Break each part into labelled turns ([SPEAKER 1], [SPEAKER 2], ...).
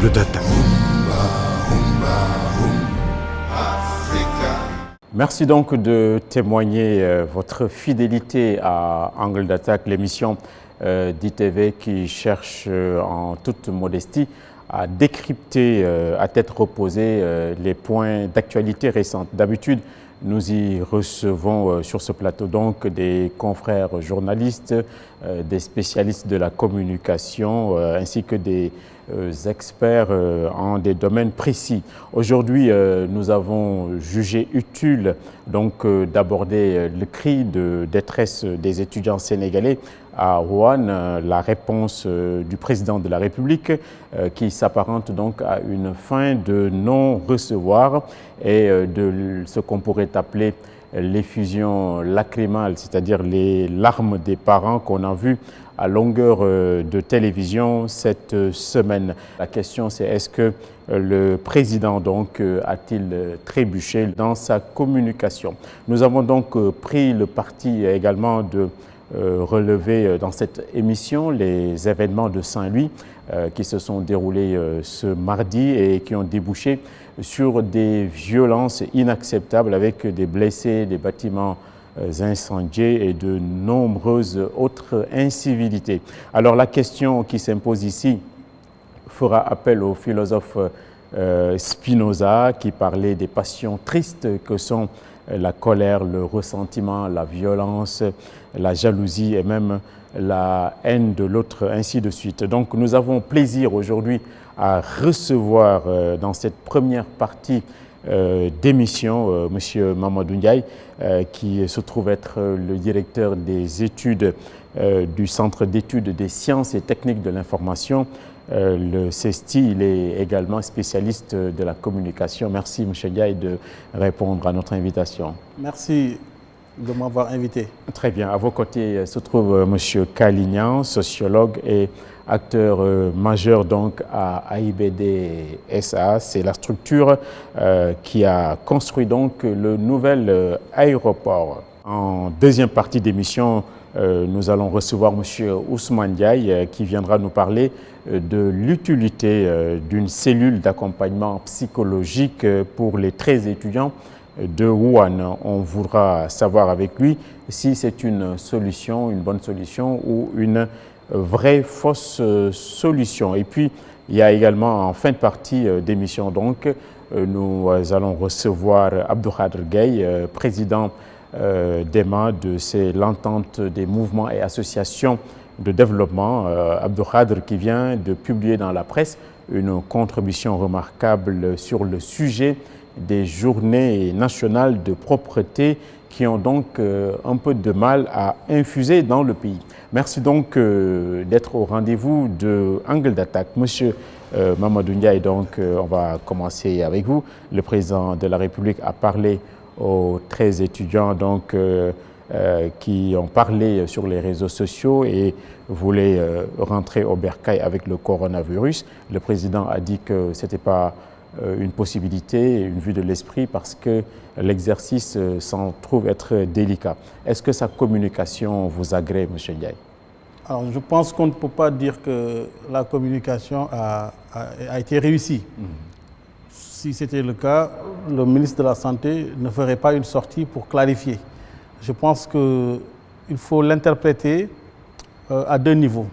[SPEAKER 1] Angle d'attaque.
[SPEAKER 2] Merci donc de témoigner votre fidélité à Angle d'attaque, l'émission d'ITV qui cherche en toute modestie à décrypter à tête reposée les points d'actualité récente. D'habitude, nous y recevons sur ce plateau donc des confrères journalistes, des spécialistes de la communication ainsi que des experts en des domaines précis. Aujourd'hui, nous avons jugé utile donc d'aborder le cri de détresse des étudiants sénégalais à Rouen, la réponse du président de la République qui s'apparente donc à une fin de non-recevoir et de ce qu'on pourrait appeler l'effusion lacrymale, c'est-à-dire les larmes des parents qu'on a vues à longueur de télévision cette semaine. La question c'est est-ce que le président donc a-t-il trébuché dans sa communication? Nous avons donc pris le parti également de relever dans cette émission les événements de Saint-Louis qui se sont déroulés ce mardi et qui ont débouché sur des violences inacceptables avec des blessés, des bâtiments incendiés et de nombreuses autres incivilités. Alors la question qui s'impose ici fera appel au philosophe Spinoza qui parlait des passions tristes que sont la colère, le ressentiment, la violence, la jalousie et même la haine de l'autre, ainsi de suite. Donc nous avons plaisir aujourd'hui à recevoir dans cette première partie d'émission M. Mamadou Ndiaye, qui se trouve être le directeur des études du Centre d'études des sciences et techniques de l'information, le CESTI. Il est également spécialiste de la communication. Merci M. Ndiaye de répondre à notre invitation.
[SPEAKER 3] Merci de m'avoir invité.
[SPEAKER 2] Très bien. À vos côtés se trouve M. Kalignan, sociologue et acteur majeur donc à AIBD SA. C'est la structure qui a construit donc le nouvel aéroport. En deuxième partie d'émission, nous allons recevoir M. Ousmane Ndiaye qui viendra nous parler de l'utilité d'une cellule d'accompagnement psychologique pour les 13 étudiants de Rouen. On voudra savoir avec lui si c'est une solution, une bonne solution ou une vraie fausse solution. Et puis, il y a également en fin de partie d'émission, donc, nous allons recevoir Abdoukhadr Gueye, président d'EMA, c'est l'entente des mouvements et associations de développement. Abdoukhadr qui vient de publier dans la presse une contribution remarquable sur le sujet des journées nationales de propreté qui ont donc un peu de mal à infuser dans le pays. Merci donc d'être au rendez-vous de Angle d'attaque. Monsieur Mamadou Ndiaye, donc on va commencer avec vous. Le président de la République a parlé aux 13 étudiants donc, qui ont parlé sur les réseaux sociaux et voulaient rentrer au bercail avec le coronavirus. Le président a dit que ce n'était pas une possibilité, une vue de l'esprit parce que l'exercice s'en trouve être délicat. Est-ce que sa communication vous agrée, M. Ndiaye?
[SPEAKER 3] Alors, je pense qu'on ne peut pas dire que la communication a été réussie. Si c'était le cas, le ministre de la Santé ne ferait pas une sortie pour clarifier. Je pense qu'il faut l'interpréter à deux niveaux.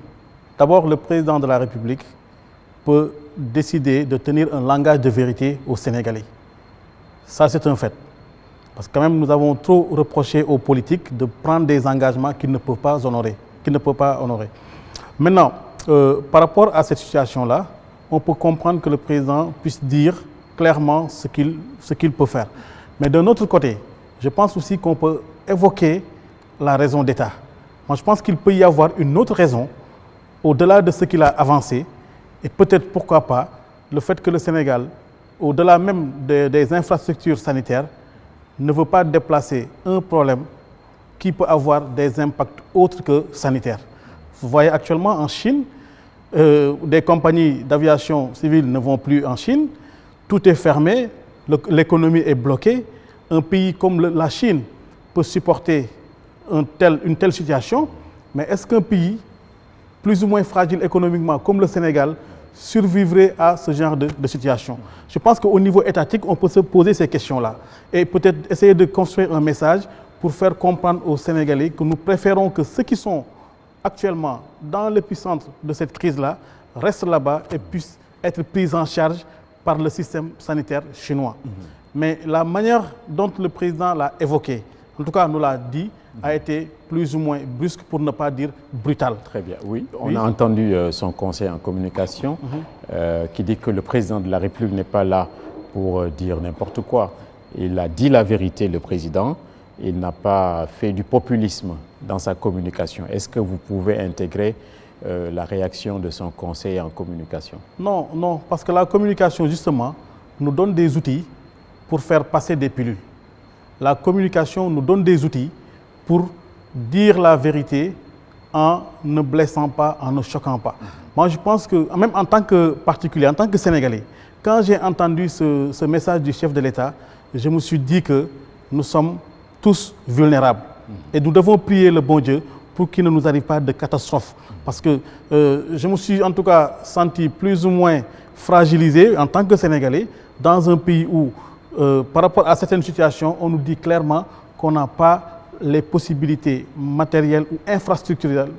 [SPEAKER 3] D'abord, le président de la République peut décider de tenir un langage de vérité aux Sénégalais. Ça, c'est un fait. Parce que quand même, nous avons trop reproché aux politiques de prendre des engagements qu'ils ne peuvent pas honorer. Maintenant, par rapport à cette situation-là, on peut comprendre que le président puisse dire clairement ce qu'il peut faire. Mais d'un autre côté, je pense aussi qu'on peut évoquer la raison d'État. Moi, je pense qu'il peut y avoir une autre raison, au-delà de ce qu'il a avancé, et peut-être, pourquoi pas, le fait que le Sénégal, au-delà même des infrastructures sanitaires, ne veut pas déplacer un problème qui peut avoir des impacts autres que sanitaires. Vous voyez actuellement en Chine, des compagnies d'aviation civile ne vont plus en Chine, tout est fermé, l'économie est bloquée. Un pays comme la Chine peut supporter une telle situation, mais est-ce qu'un pays plus ou moins fragile économiquement comme le Sénégal survivrait à ce genre de situation? Je pense qu'au niveau étatique, on peut se poser ces questions-là et peut-être essayer de construire un message pour faire comprendre aux Sénégalais que nous préférons que ceux qui sont actuellement dans l'épicentre de cette crise-là restent là-bas et puissent être pris en charge par le système sanitaire chinois. Mais la manière dont le président l'a évoqué, en tout cas nous l'a dit, a été plus ou moins brusque, pour ne pas dire brutale.
[SPEAKER 2] Très bien, oui. On a entendu son conseil en communication qui dit que le président de la République n'est pas là pour dire n'importe quoi. Il a dit la vérité, le président. Il n'a pas fait du populisme dans sa communication. Est-ce que vous pouvez intégrer la réaction de son conseil en communication?
[SPEAKER 3] Non, non, parce que la communication, justement, nous donne des outils pour faire passer des pilules. La communication nous donne des outils pour dire la vérité en ne blessant pas, en ne choquant pas. Moi, je pense que, même en tant que particulier, en tant que Sénégalais, quand j'ai entendu ce message du chef de l'État, je me suis dit que nous sommes tous vulnérables. Et nous devons prier le bon Dieu pour qu'il ne nous arrive pas de catastrophe. Parce que je me suis en tout cas senti plus ou moins fragilisé en tant que Sénégalais dans un pays où, par rapport à certaines situations, on nous dit clairement qu'on n'a pas les possibilités matérielles ou infrastructurelles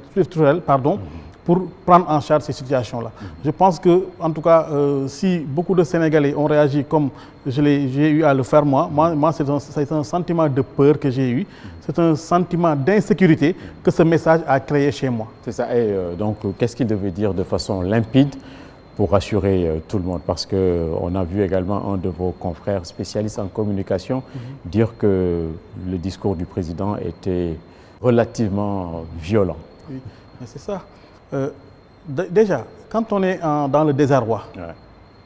[SPEAKER 3] pour prendre en charge ces situations-là. Je pense que, en tout cas, si beaucoup de Sénégalais ont réagi comme j'ai eu à le faire moi c'est un sentiment de peur que j'ai eu, c'est un sentiment d'insécurité que ce message a créé chez moi.
[SPEAKER 2] C'est ça, et donc qu'est-ce qu'il devait dire de façon limpide pour rassurer tout le monde? Parce qu'on a vu également un de vos confrères spécialistes en communication dire que le discours du président était relativement violent.
[SPEAKER 3] Oui, c'est ça. Déjà, quand on est dans le désarroi,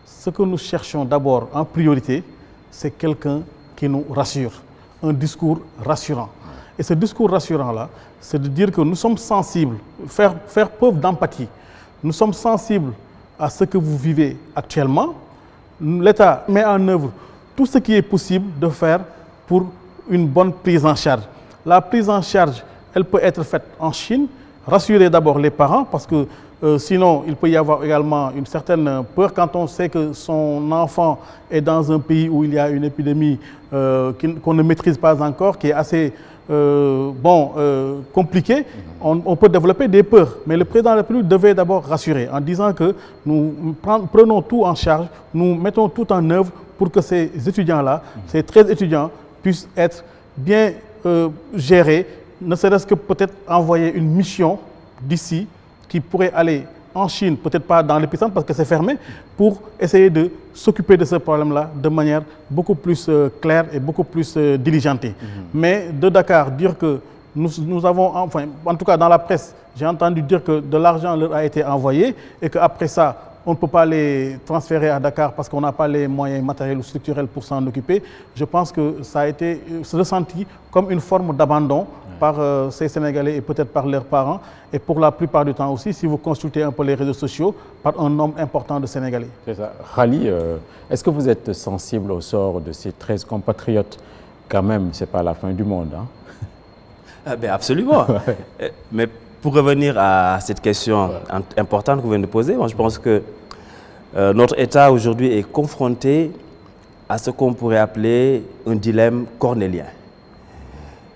[SPEAKER 3] ce que nous cherchons d'abord en priorité, c'est quelqu'un qui nous rassure, un discours rassurant. Et ce discours rassurant-là, c'est de dire que nous sommes sensibles, faire preuve d'empathie. Nous sommes sensibles à ce que vous vivez actuellement. L'État met en œuvre tout ce qui est possible de faire pour une bonne prise en charge. La prise en charge, elle peut être faite en Chine. Rassurer d'abord les parents, parce que sinon il peut y avoir également une certaine peur quand on sait que son enfant est dans un pays où il y a une épidémie qu'on ne maîtrise pas encore, qui est assez compliquée. On peut développer des peurs, mais le président de la République devait d'abord rassurer en disant que nous prenons tout en charge, nous mettons tout en œuvre pour que ces étudiants-là, ces 13 étudiants, puissent être bien gérés, ne serait-ce que peut-être envoyer une mission d'ici qui pourrait aller en Chine, peut-être pas dans l'épicentre parce que c'est fermé, pour essayer de s'occuper de ce problème-là de manière beaucoup plus claire et beaucoup plus diligentée. Mais de Dakar, dire que nous avons, enfin, en tout cas dans la presse, j'ai entendu dire que de l'argent leur a été envoyé et qu'après ça, on ne peut pas les transférer à Dakar parce qu'on n'a pas les moyens matériels ou structurels pour s'en occuper. Je pense que ça a été ressenti comme une forme d'abandon par ces Sénégalais et peut-être par leurs parents. Et pour la plupart du temps aussi, si vous consultez un peu les réseaux sociaux, par un nombre important de Sénégalais. C'est ça.
[SPEAKER 2] Khali, est-ce que vous êtes sensible au sort de ces 13 compatriotes? Quand même, ce n'est pas la fin du monde. Hein?
[SPEAKER 1] Absolument. Mais pour revenir à cette question importante que vous venez de poser, moi je pense que notre État aujourd'hui est confronté à ce qu'on pourrait appeler un dilemme cornélien.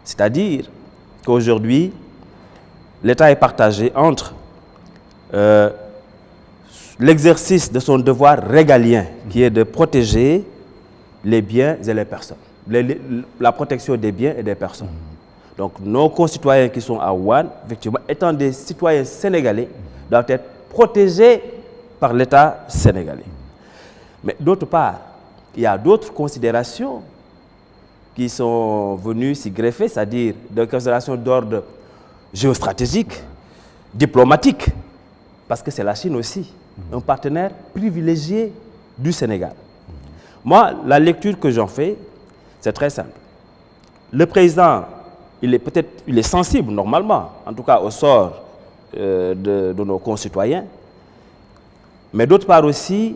[SPEAKER 1] C'est-à-dire qu'aujourd'hui, l'État est partagé entre l'exercice de son devoir régalien, qui est de protéger les biens et les personnes, la protection des biens et des personnes. Donc nos concitoyens qui sont à Wuhan, effectivement, étant des citoyens sénégalais, doivent être protégés par l'État sénégalais. Mais d'autre part, il y a d'autres considérations qui sont venues s'y greffer, c'est-à-dire des considérations d'ordre géostratégique, diplomatique, parce que c'est la Chine aussi, un partenaire privilégié du Sénégal. Moi, la lecture que j'en fais, c'est très simple. Le président, il est sensible normalement, en tout cas au sort de nos concitoyens, mais d'autre part aussi,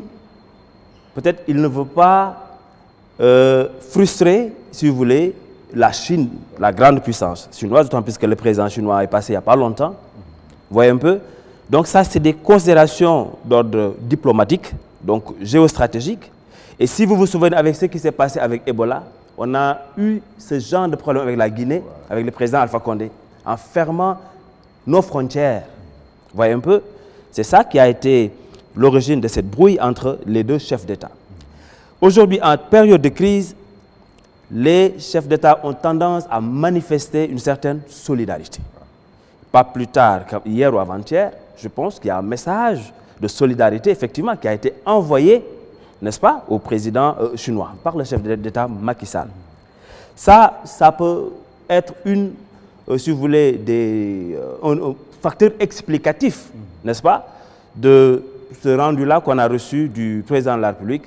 [SPEAKER 1] peut-être il ne veut pas frustrer, si vous voulez, la Chine, la grande puissance chinoise, d'autant plus que le président chinois est passé il n'y a pas longtemps. Vous voyez un peu. Donc ça, c'est des considérations d'ordre diplomatique, donc géostratégique. Et si vous vous souvenez avec ce qui s'est passé avec Ebola, on a eu ce genre de problème avec la Guinée, avec le président Alpha Condé, en fermant nos frontières. Vous voyez un peu? C'est ça qui a été l'origine de cette brouille entre les deux chefs d'État. Aujourd'hui, en période de crise, les chefs d'État ont tendance à manifester une certaine solidarité. Pas plus tard qu'hier ou avant-hier, je pense qu'il y a un message de solidarité, effectivement, qui a été envoyé, n'est-ce pas, au président chinois, par le chef d'État Macky Sall. Ça peut être si vous voulez, un facteur explicatif, n'est-ce pas, de ce rendu-là qu'on a reçu du président de la République.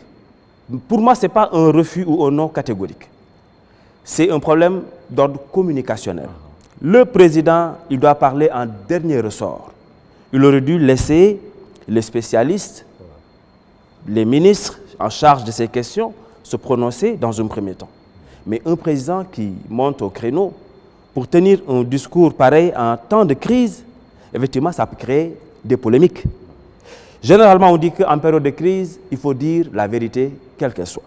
[SPEAKER 1] Pour moi, ce n'est pas un refus ou un non catégorique. C'est un problème d'ordre communicationnel. Le président, il doit parler en dernier ressort. Il aurait dû laisser les spécialistes, les ministres en charge de ces questions, se prononcer dans un premier temps. Mais un président qui monte au créneau pour tenir un discours pareil en temps de crise, effectivement, ça peut créer des polémiques. Généralement, on dit qu'en période de crise, il faut dire la vérité, quelle qu'elle soit.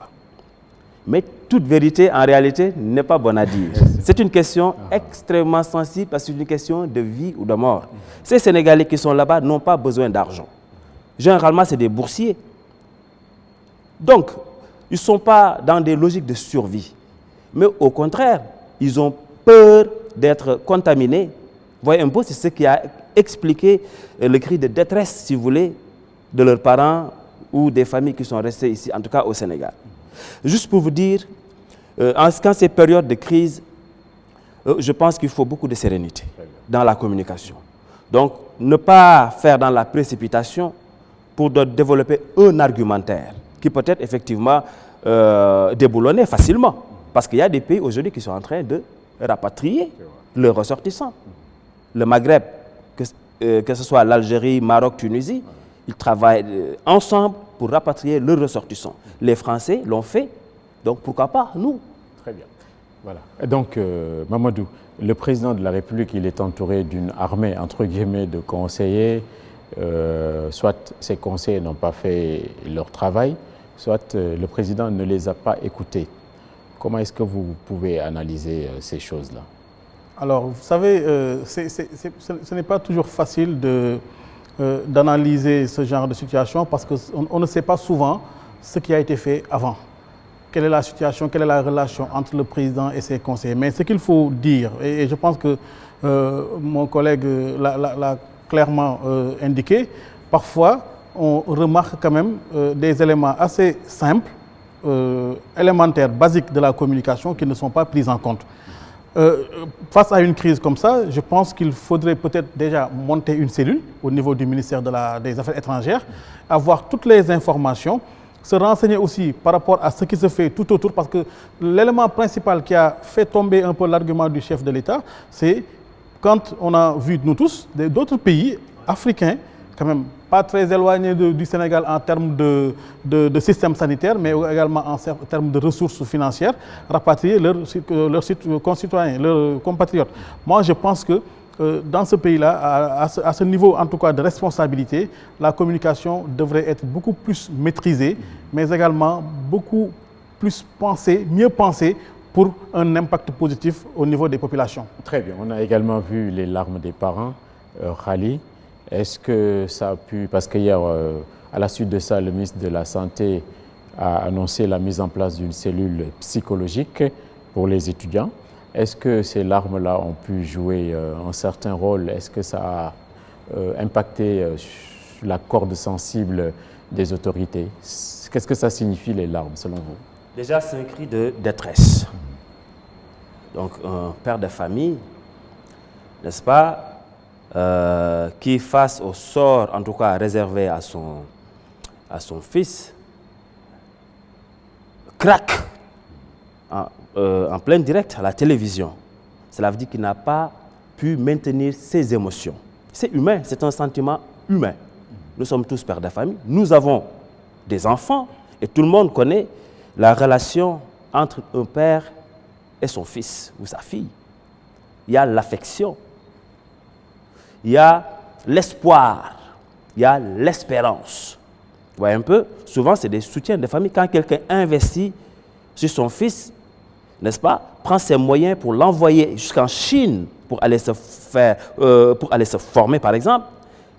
[SPEAKER 1] Mais toute vérité, en réalité, n'est pas bonne à dire. C'est une question extrêmement sensible parce que c'est une question de vie ou de mort. Ces Sénégalais qui sont là-bas n'ont pas besoin d'argent. Généralement, c'est des boursiers. Donc, ils ne sont pas dans des logiques de survie. Mais au contraire, ils ont peur d'être contaminés. Vous voyez un peu, c'est ce qui a expliqué le cri de détresse, si vous voulez, de leurs parents ou des familles qui sont restées ici, en tout cas au Sénégal. Juste pour vous dire, quand ces périodes de crise, je pense qu'il faut beaucoup de sérénité dans la communication. Donc, ne pas faire dans la précipitation pour développer un argumentaire qui peut être effectivement déboulonné facilement. Parce qu'il y a des pays aujourd'hui qui sont en train de rapatrier leurs ressortissants. Le Maghreb, que ce soit l'Algérie, Maroc, Tunisie, ils travaillent ensemble pour rapatrier leurs ressortissants. Les Français l'ont fait, donc pourquoi pas nous?
[SPEAKER 2] Très bien. Voilà. Et donc, Mamadou, le président de la République, il est entouré d'une armée, entre guillemets, de conseillers. Soit ces conseillers n'ont pas fait leur travail, soit le président ne les a pas écoutés. Comment est-ce que vous pouvez analyser ces choses-là?
[SPEAKER 3] Alors, vous savez, ce n'est pas toujours facile d'analyser ce genre de situation parce qu'on ne sait pas souvent ce qui a été fait avant. Quelle est la situation, quelle est la relation entre le président et ses conseillers. Mais ce qu'il faut dire, et je pense que mon collègue l'a clairement indiqué, parfois on remarque quand même des éléments assez simples, élémentaires, basiques de la communication qui ne sont pas pris en compte. Face à une crise comme ça, je pense qu'il faudrait peut-être déjà monter une cellule au niveau du ministère des Affaires étrangères, avoir toutes les informations, se renseigner aussi par rapport à ce qui se fait tout autour, parce que l'élément principal qui a fait tomber un peu l'argument du chef de l'État, c'est quand on a vu, nous tous, d'autres pays africains, quand même pas très éloignés du Sénégal en termes de système sanitaire, mais également en termes de ressources financières, rapatrier leurs concitoyens, leurs compatriotes. Moi, je pense que dans ce pays-là, à ce niveau en tout cas de responsabilité, la communication devrait être beaucoup plus maîtrisée, mais également beaucoup plus pensée, mieux pensée pour un impact positif au niveau des populations.
[SPEAKER 2] Très bien. On a également vu les larmes des parents, Khali. Est-ce que ça a pu, parce qu'hier, à la suite de ça, le ministre de la Santé a annoncé la mise en place d'une cellule psychologique pour les étudiants. Est-ce que ces larmes-là ont pu jouer un certain rôle? Est-ce que ça a impacté la corde sensible des autorités? Qu'est-ce que ça signifie, les larmes, selon vous?
[SPEAKER 1] Déjà, c'est un cri de détresse. Donc, un père de famille, n'est-ce pas, qui, face au sort, en tout cas réservé à son fils, craque en plein direct à la télévision. Cela veut dire qu'il n'a pas pu maintenir ses émotions. C'est humain, c'est un sentiment humain. Nous sommes tous pères de famille, nous avons des enfants et tout le monde connaît la relation entre un père et son fils ou sa fille. Il y a l'affection. Il y a l'espoir il y a l'espérance. Vous voyez un peu, souvent c'est des soutiens de famille. Quand quelqu'un investit sur son fils, n'est-ce pas, prend ses moyens pour l'envoyer jusqu'en Chine pour aller se former par exemple,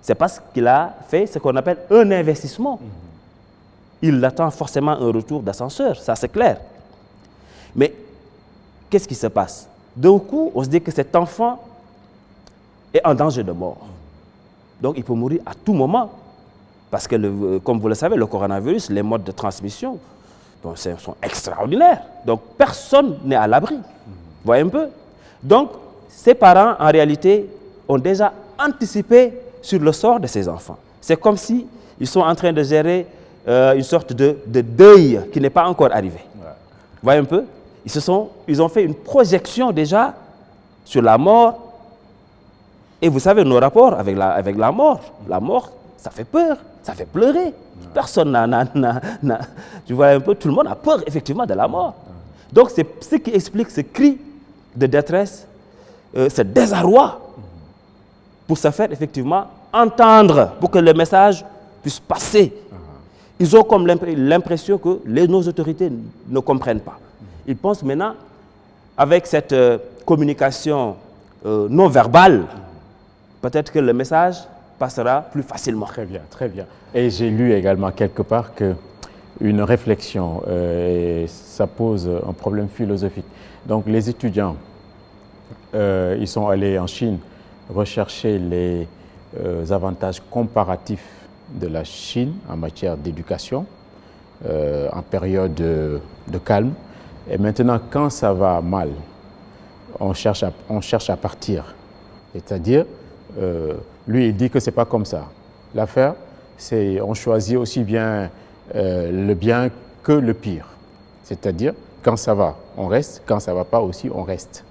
[SPEAKER 1] c'est parce qu'il a fait ce qu'on appelle un investissement. Il attend forcément un retour d'ascenseur, ça c'est clair. Mais qu'est-ce qui se passe? D'un coup, on se dit que cet enfant est en danger de mort. Donc il peut mourir à tout moment. Parce que, comme vous le savez, le coronavirus, les modes de transmission sont extraordinaires. Donc personne n'est à l'abri. Vous voyez un peu? Donc ces parents, en réalité, ont déjà anticipé sur le sort de ces enfants. C'est comme si ils sont en train de gérer une sorte de deuil qui n'est pas encore arrivé. Ouais. Vous voyez un peu? Ils ont fait une projection déjà sur la mort. Et vous savez, nos rapports avec la mort, ça fait peur, ça fait pleurer. Ouais. Personne tu vois un peu, tout le monde a peur effectivement de la mort. Donc c'est ce qui explique ce cri de détresse, ce désarroi, pour se faire effectivement entendre, pour que le message puisse passer. Ils ont comme l'impression que nos autorités ne comprennent pas. Ils pensent maintenant, avec cette communication non verbale, peut-être que le message passera plus facilement.
[SPEAKER 2] Très bien, très bien. Et j'ai lu également quelque part qu'une réflexion, et ça pose un problème philosophique. Donc les étudiants, ils sont allés en Chine rechercher les avantages comparatifs de la Chine en matière d'éducation, en période de calme. Et maintenant, quand ça va mal, on cherche à partir. C'est-à-dire, lui, il dit que ce n'est pas comme ça. L'affaire, c'est on choisit aussi bien le bien que le pire. C'est-à-dire, quand ça va, on reste. Quand ça ne va pas aussi, on reste.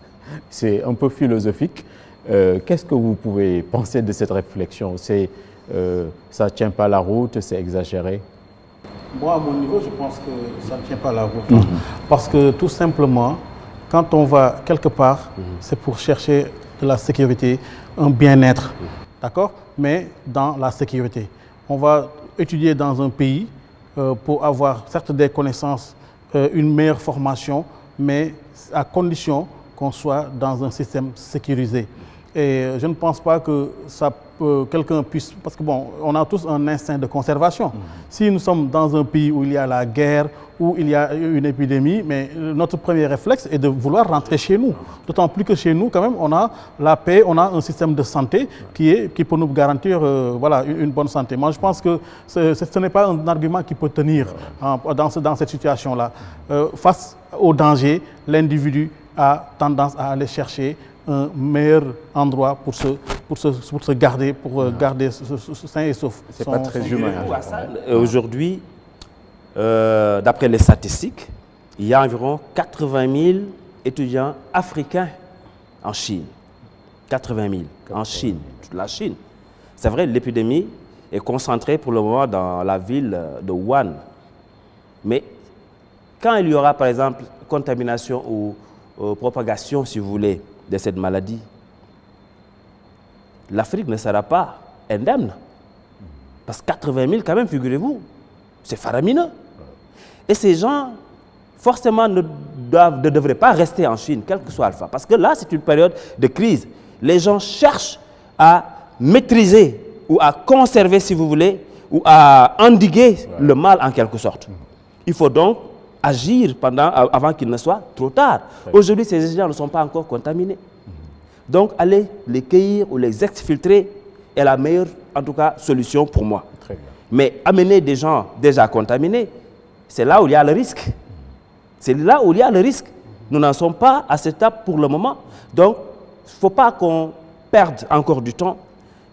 [SPEAKER 2] C'est un peu philosophique. Qu'est-ce que vous pouvez penser de cette réflexion? Ça ne tient pas la route, c'est exagéré?
[SPEAKER 3] Moi, à mon niveau, je pense que ça ne tient pas la route. Parce que tout simplement, quand on va quelque part, c'est pour chercher de la sécurité, un bien-être, d'accord? Mais dans la sécurité. On va étudier dans un pays pour avoir certes des connaissances, une meilleure formation, mais à condition qu'on soit dans un système sécurisé. Et je ne pense pas que quelqu'un puisse... Parce que bon, on a tous un instinct de conservation. Si nous sommes dans un pays où il y a la guerre, où il y a une épidémie, mais notre premier réflexe est de vouloir rentrer chez nous. D'autant plus que chez nous, quand même, on a la paix, on a un système de santé qui peut nous garantir voilà, une bonne santé. Moi, je pense que ce n'est pas un argument qui peut tenir dans cette situation-là. Face au danger, l'individu a tendance à aller chercher un meilleur endroit pour se garder, garder sain et sauf.
[SPEAKER 2] C'est pas très humain.
[SPEAKER 1] Aujourd'hui, d'après les statistiques, il y a environ 80 000 étudiants africains en Chine. 80 000 en Chine, toute la Chine. C'est vrai, l'épidémie est concentrée pour le moment dans la ville de Wuhan. Mais quand il y aura, par exemple, contamination ou propagation, si vous voulez, de cette maladie, l'Afrique ne sera pas indemne. Parce que 80 000, quand même, figurez-vous, c'est faramineux. Et ces gens, forcément, ne devraient pas rester en Chine, quel que soit Alpha. Parce que là, c'est une période de crise. Les gens cherchent à maîtriser ou à conserver, si vous voulez, ou à endiguer le mal en quelque sorte. Il faut donc agir avant qu'il ne soit trop tard. Aujourd'hui, ces étudiants ne sont pas encore contaminés. Donc, aller les cueillir ou les exfiltrer est la meilleure, en tout cas, solution pour moi.
[SPEAKER 2] Très bien.
[SPEAKER 1] Mais amener des gens déjà contaminés, c'est là où il y a le risque. C'est là où il y a le risque. Nous n'en sommes pas à cette étape pour le moment. Donc, il ne faut pas qu'on perde encore du temps,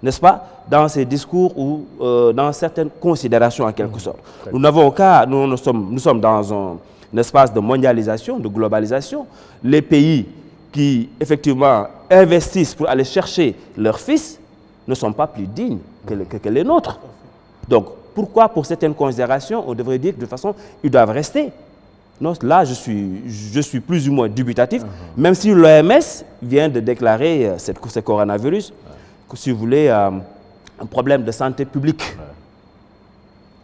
[SPEAKER 1] n'est-ce pas, dans ces discours ou dans certaines considérations en quelque sorte. Nous n'avons qu'à, nous sommes dans un espace de mondialisation, de globalisation. Les pays qui, effectivement, investissent pour aller chercher leurs fils ne sont pas plus dignes que les nôtres. Donc, pourquoi, pour certaines considérations, on devrait dire que de toute façon, ils doivent rester? Non, là, je suis plus ou moins dubitatif, même si l'OMS vient de déclarer ce coronavirus, que si vous voulez, un problème de santé publique.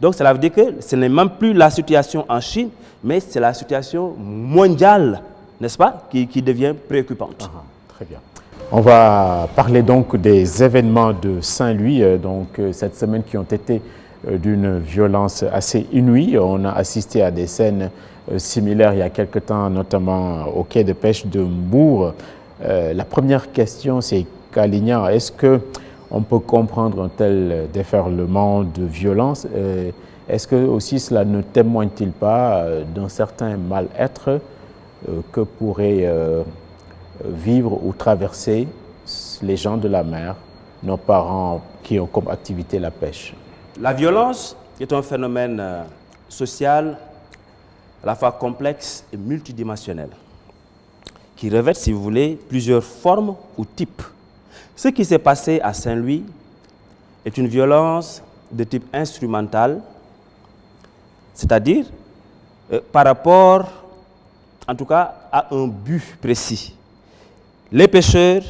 [SPEAKER 1] Donc cela veut dire que ce n'est même plus la situation en Chine, mais c'est la situation mondiale, n'est-ce pas, qui devient préoccupante.
[SPEAKER 2] Très bien. On va parler donc des événements de Saint-Louis, cette semaine qui ont été d'une violence assez inouïe. On a assisté à des scènes similaires il y a quelque temps, notamment au quai de pêche de Mbour. La première question, c'est Kalignan, est-ce qu'on peut comprendre un tel déferlement de violence? Est-ce que aussi cela ne témoigne-t-il pas d'un certain mal-être que pourraient vivre ou traverser les gens de la mer, nos parents qui ont comme activité la pêche?
[SPEAKER 1] La violence est un phénomène social à la fois complexe et multidimensionnel, qui revêt, si vous voulez, plusieurs formes ou types. Ce qui s'est passé à Saint-Louis est une violence de type instrumental, c'est-à-dire par rapport, en tout cas, à un but précis. Les pêcheurs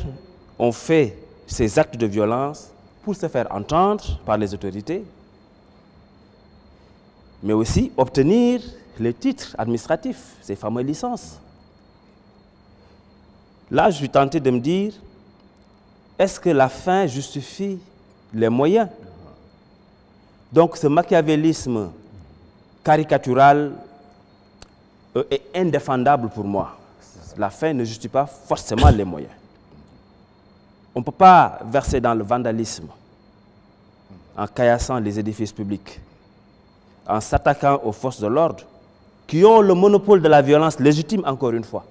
[SPEAKER 1] ont fait ces actes de violence pour se faire entendre par les autorités, mais aussi obtenir les titres administratifs, ces fameuses licences. Là, je suis tenté de me dire, est-ce que la fin justifie les moyens? Donc ce machiavélisme caricatural est indéfendable pour moi. La fin ne justifie pas forcément les moyens. On ne peut pas verser dans le vandalisme en caillassant les édifices publics, en s'attaquant aux forces de l'ordre qui ont le monopole de la violence légitime, encore une fois,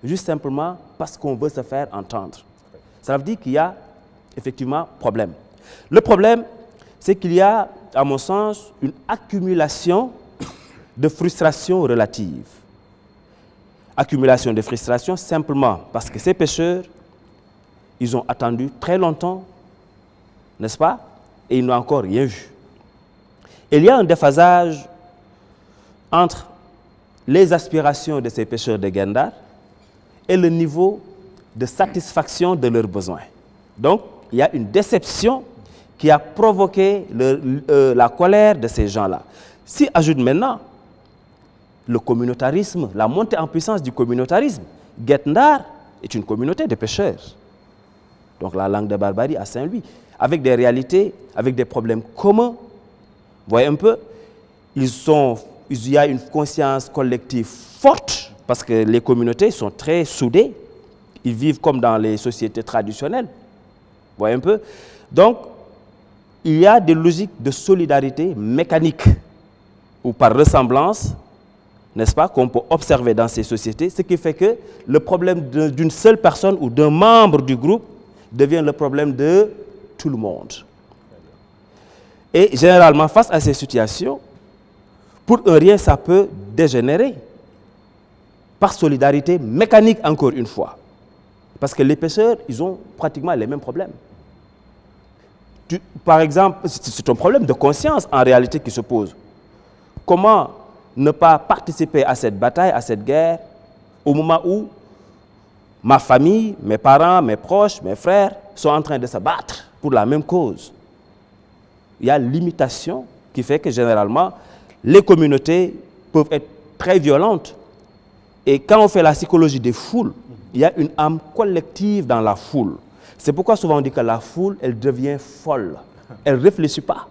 [SPEAKER 1] juste simplement parce qu'on veut se faire entendre. Ça veut dire qu'il y a effectivement problème. Le problème, c'est qu'il y a, à mon sens, une accumulation de frustrations relatives. Accumulation de frustrations simplement parce que ces pêcheurs, ils ont attendu très longtemps, n'est-ce pas? Et ils n'ont encore rien vu. Et il y a un déphasage entre les aspirations de ces pêcheurs de Guet-Ndar et le niveau de satisfaction de leurs besoins. Donc, il y a une déception qui a provoqué la colère de ces gens-là. Si ajoute maintenant le communautarisme, la montée en puissance du communautarisme, Guet-Ndar est une communauté de pêcheurs. Donc la langue de Barbarie à Saint-Louis, avec des réalités, avec des problèmes communs. Vous voyez un peu, il y a une conscience collective forte parce que les communautés sont très soudées. Ils vivent comme dans les sociétés traditionnelles. Vous voyez un peu. Donc, il y a des logiques de solidarité mécanique ou par ressemblance, n'est-ce pas, qu'on peut observer dans ces sociétés, ce qui fait que le problème d'une seule personne ou d'un membre du groupe devient le problème de tout le monde. Et généralement, face à ces situations, pour un rien, ça peut dégénérer par solidarité mécanique, encore une fois. Parce que les pêcheurs, ils ont pratiquement les mêmes problèmes. Par exemple, c'est un problème de conscience en réalité qui se pose. Comment ne pas participer à cette bataille, à cette guerre, au moment où ma famille, mes parents, mes proches, mes frères sont en train de se battre pour la même cause? Il y a l'imitation qui fait que généralement, les communautés peuvent être très violentes. Et quand on fait la psychologie des foules, il y a une âme collective dans la foule. C'est pourquoi souvent on dit que la foule, elle devient folle. Elle ne réfléchit pas.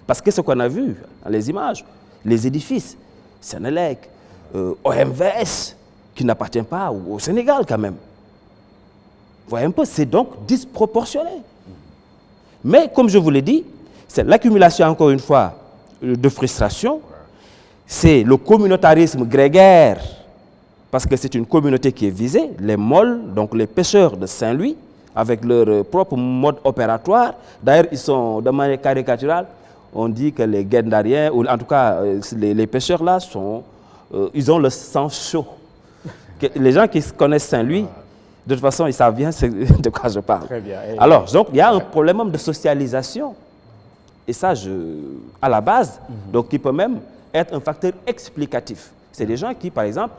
[SPEAKER 1] Parce que ce qu'on a vu dans les images, les édifices, Sénélec, OMVS, qui n'appartient pas au Sénégal quand même. Vous voyez un peu, c'est donc disproportionné. Mais comme je vous l'ai dit, c'est l'accumulation, encore une fois, de frustration. C'est le communautarisme grégaire, parce que c'est une communauté qui est visée, les molles, donc les pêcheurs de Saint-Louis, avec leur propre mode opératoire. D'ailleurs, ils sont, de manière caricaturale, on dit que les Guet-Ndariens, ou en tout cas les pêcheurs là, ils ont le sang chaud. Les gens qui connaissent Saint-Louis, de toute façon, ils savent bien de quoi je parle.
[SPEAKER 2] Très bien.
[SPEAKER 1] Alors, donc, il y a un problème de socialisation. Et ça, à la base, donc, qui peut même être un facteur explicatif. C'est des gens qui, par exemple,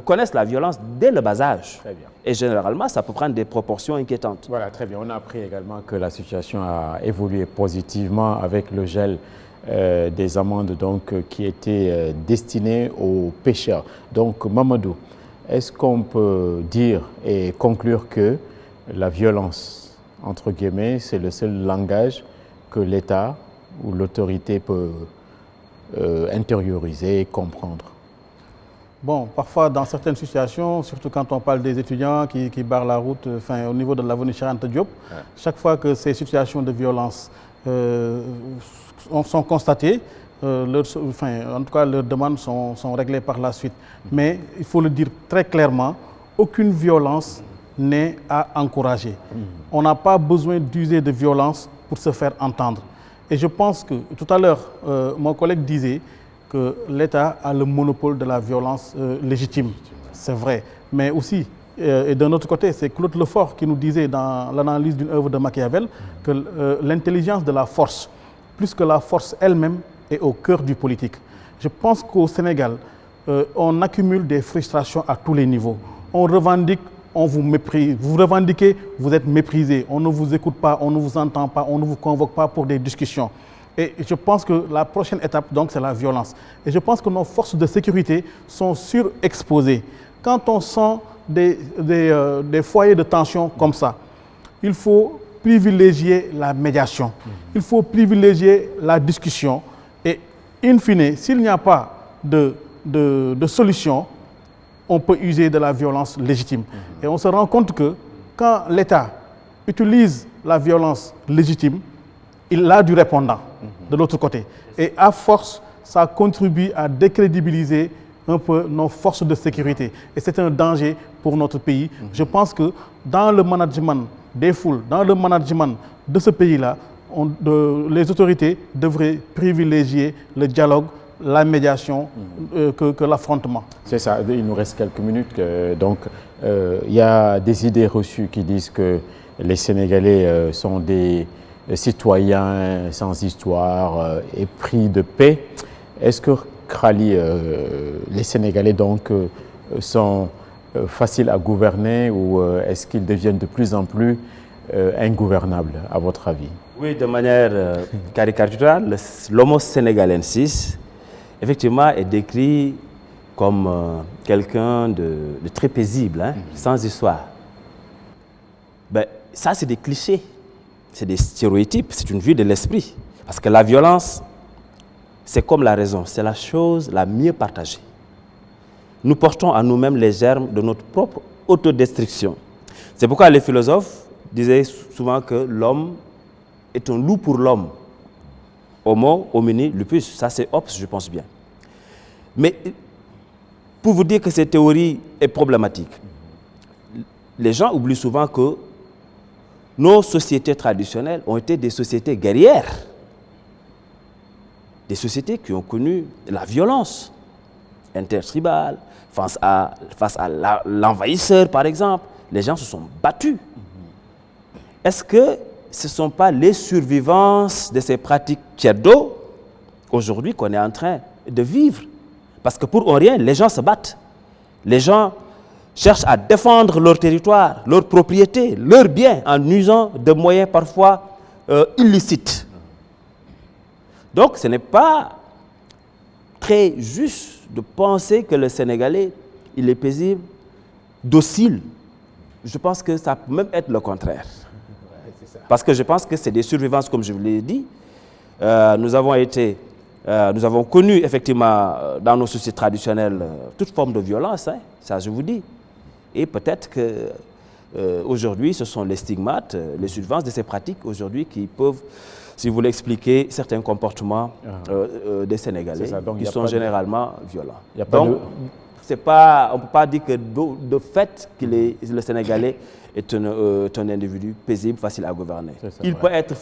[SPEAKER 1] connaissent la violence dès le bas âge.
[SPEAKER 2] Très bien.
[SPEAKER 1] Et généralement, ça peut prendre des proportions inquiétantes.
[SPEAKER 2] Voilà, très bien. On a appris également que la situation a évolué positivement avec le gel des amendes donc, qui étaient destinées aux pêcheurs. Donc, Mamadou, est-ce qu'on peut dire et conclure que la violence, entre guillemets, c'est le seul langage que l'État ou l'autorité peut intérioriser et comprendre?
[SPEAKER 3] Bon, parfois dans certaines situations, surtout quand on parle des étudiants qui barrent la route au niveau de l'avenue Cheikh Anta Diop, chaque fois que ces situations de violence sont constatées, en tout cas leurs demandes sont réglées par la suite. Mais il faut le dire très clairement, aucune violence n'est à encourager. On n'a pas besoin d'user de violence pour se faire entendre. Et je pense que tout à l'heure, mon collègue disait que l'État a le monopole de la violence légitime. C'est vrai. Mais aussi, et d'un autre côté, c'est Claude Lefort qui nous disait dans l'analyse d'une œuvre de Machiavel que l'intelligence de la force, plus que la force elle-même, est au cœur du politique. Je pense qu'au Sénégal, on accumule des frustrations à tous les niveaux. On revendique, on vous méprise. Vous revendiquez, vous êtes méprisé. On ne vous écoute pas, on ne vous entend pas, on ne vous convoque pas pour des discussions. Et je pense que la prochaine étape, donc, c'est la violence. Et je pense que nos forces de sécurité sont surexposées. Quand on sent des foyers de tension comme ça, il faut privilégier la médiation. Il faut privilégier la discussion. Et in fine, s'il n'y a pas de solution, on peut user de la violence légitime. Et on se rend compte que quand l'État utilise la violence légitime, il a du répondant de l'autre côté. Et à force, ça contribue à décrédibiliser un peu nos forces de sécurité. Et c'est un danger pour notre pays. Je pense que dans le management des foules, dans le management de ce pays-là, les autorités devraient privilégier le dialogue, la médiation que l'affrontement.
[SPEAKER 2] C'est ça, il nous reste quelques minutes. Donc, il y a des idées reçues qui disent que les Sénégalais sont des citoyens sans histoire, épris de paix. Est-ce que, Krali, les Sénégalais donc, sont faciles à gouverner ou est-ce qu'ils deviennent de plus en plus ingouvernables, à votre avis?
[SPEAKER 1] Oui, de manière caricaturale, l'homo sénégalensis, effectivement, est décrit comme quelqu'un de très paisible, sans histoire. Ben, ça, c'est des clichés, c'est des stéréotypes, c'est une vue de l'esprit. Parce que la violence, c'est comme la raison, c'est la chose la mieux partagée. Nous portons à nous-mêmes les germes de notre propre autodestruction. C'est pourquoi les philosophes disaient souvent que l'homme est un loup pour l'homme. Homo homini lupus, ça c'est Hobbes, je pense bien. Mais pour vous dire que cette théorie est problématique, les gens oublient souvent que nos sociétés traditionnelles ont été des sociétés guerrières, des sociétés qui ont connu la violence intertribale, face à l'envahisseur par exemple. Les gens se sont battus. Est-ce que ce ne sont pas les survivances de ces pratiques tièdo aujourd'hui qu'on est en train de vivre? Parce que pour rien, les gens se battent. Les gens cherchent à défendre leur territoire, leur propriété, leurs biens, en usant de moyens parfois illicites. Donc ce n'est pas très juste de penser que le Sénégalais, il est paisible, docile. Je pense que ça peut même être le contraire. Parce que je pense que c'est des survivances, comme je vous l'ai dit. Nous avons connu effectivement dans nos sociétés traditionnelles toute forme de violence, ça je vous dis. Et peut-être qu'aujourd'hui, ce sont les stigmates, les survivances de ces pratiques aujourd'hui qui peuvent, si vous voulez, expliquer certains comportements des Sénégalais qui sont généralement violents. Donc, on ne peut pas dire que de fait que le Sénégalais est un individu paisible, facile à gouverner. Il peut être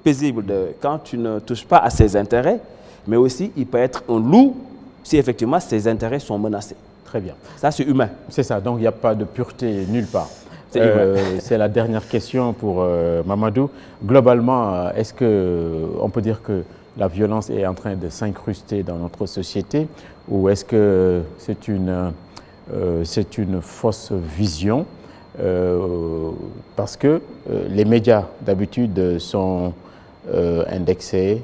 [SPEAKER 1] paisible quand tu ne touches pas à ses intérêts, mais aussi il peut être un loup si effectivement ses intérêts sont menacés.
[SPEAKER 2] Très bien.
[SPEAKER 1] Ça, c'est humain.
[SPEAKER 2] C'est ça, donc il n'y a pas de pureté nulle part. C'est la dernière question pour Mamadou. Globalement, est-ce qu'on peut dire que la violence est en train de s'incruster dans notre société ou est-ce que c'est une fausse vision parce que les médias d'habitude sont indexés,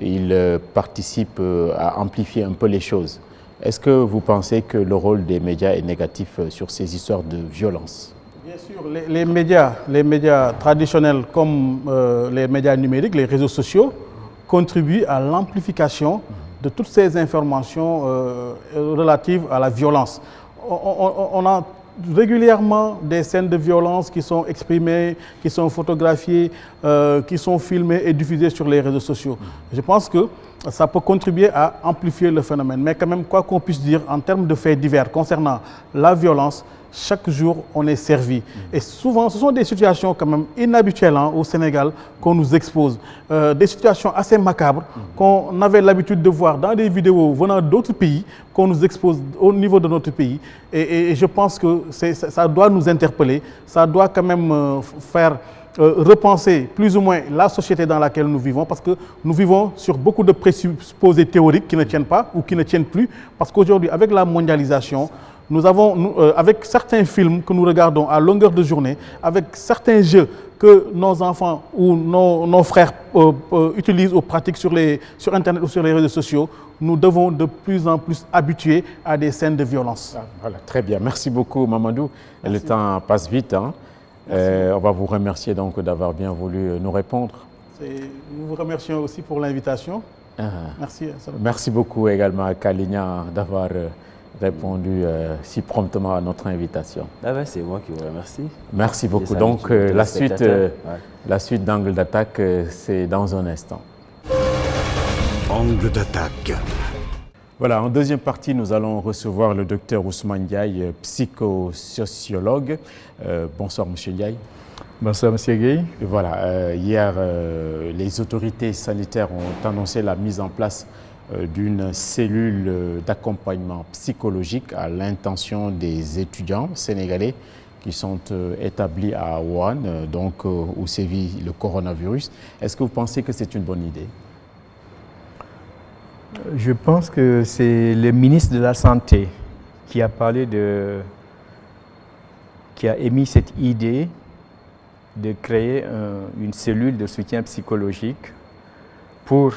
[SPEAKER 2] ils participent à amplifier un peu les choses. Est-ce que vous pensez que le rôle des médias est négatif sur ces histoires de violence?
[SPEAKER 3] Bien sûr, les médias traditionnels comme les médias numériques, les réseaux sociaux, contribuent à l'amplification de toutes ces informations relatives à la violence. On a régulièrement des scènes de violence qui sont exprimées, qui sont photographiées, qui sont filmées et diffusées sur les réseaux sociaux. Je pense que ça peut contribuer à amplifier le phénomène. Mais quand même, quoi qu'on puisse dire, en termes de faits divers concernant la violence, chaque jour, on est servi. Et souvent, ce sont des situations quand même inhabituelles au Sénégal qu'on nous expose. Des situations assez macabres qu'on avait l'habitude de voir dans des vidéos venant d'autres pays, qu'on nous expose au niveau de notre pays. Et je pense que ça doit nous interpeller, ça doit quand même faire repenser plus ou moins la société dans laquelle nous vivons, parce que nous vivons sur beaucoup de présupposés théoriques qui ne tiennent pas ou qui ne tiennent plus, parce qu'aujourd'hui, avec la mondialisation, nous avons, avec certains films que nous regardons à longueur de journée, avec certains jeux que nos enfants ou nos frères utilisent ou pratiquent sur Internet ou sur les réseaux sociaux, nous devons de plus en plus habituer à des scènes de violence.
[SPEAKER 2] Voilà, très bien. Merci beaucoup, Mamadou. Merci. Le temps passe vite. On va vous remercier donc d'avoir bien voulu nous répondre.
[SPEAKER 3] Nous vous remercions aussi pour l'invitation. Merci.
[SPEAKER 2] Merci beaucoup également à Kaligna d'avoir répondu si promptement à notre invitation.
[SPEAKER 1] C'est moi qui vous remercie.
[SPEAKER 2] Merci beaucoup. Donc la suite d'Angle d'attaque, c'est dans un instant.
[SPEAKER 4] Angle d'attaque.
[SPEAKER 2] Voilà, en deuxième partie, nous allons recevoir le docteur Ousmane Ndiaye, psychosociologue. Bonsoir, monsieur Ndiaye.
[SPEAKER 5] Bonsoir, monsieur Gueye.
[SPEAKER 2] Voilà, hier, les autorités sanitaires ont annoncé la mise en place d'une cellule d'accompagnement psychologique à l'intention des étudiants sénégalais qui sont établis à Wuhan, donc où sévit le coronavirus. Est-ce que vous pensez que c'est une bonne idée?
[SPEAKER 5] Je pense que c'est le ministre de la Santé qui a émis cette idée de créer une cellule de soutien psychologique pour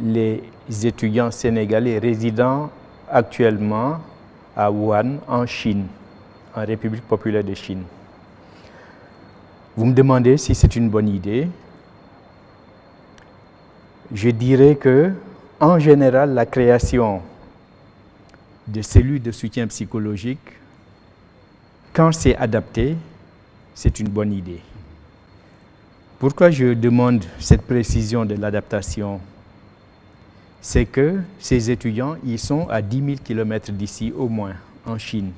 [SPEAKER 5] les étudiants sénégalais résidant actuellement à Wuhan, en Chine, en République populaire de Chine. Vous me demandez si c'est une bonne idée. Je dirais que, en général, la création de cellules de soutien psychologique, quand c'est adapté, c'est une bonne idée. Pourquoi je demande cette précision de l'adaptation? C'est que ces étudiants, ils sont à 10 000 km d'ici au moins, en Chine.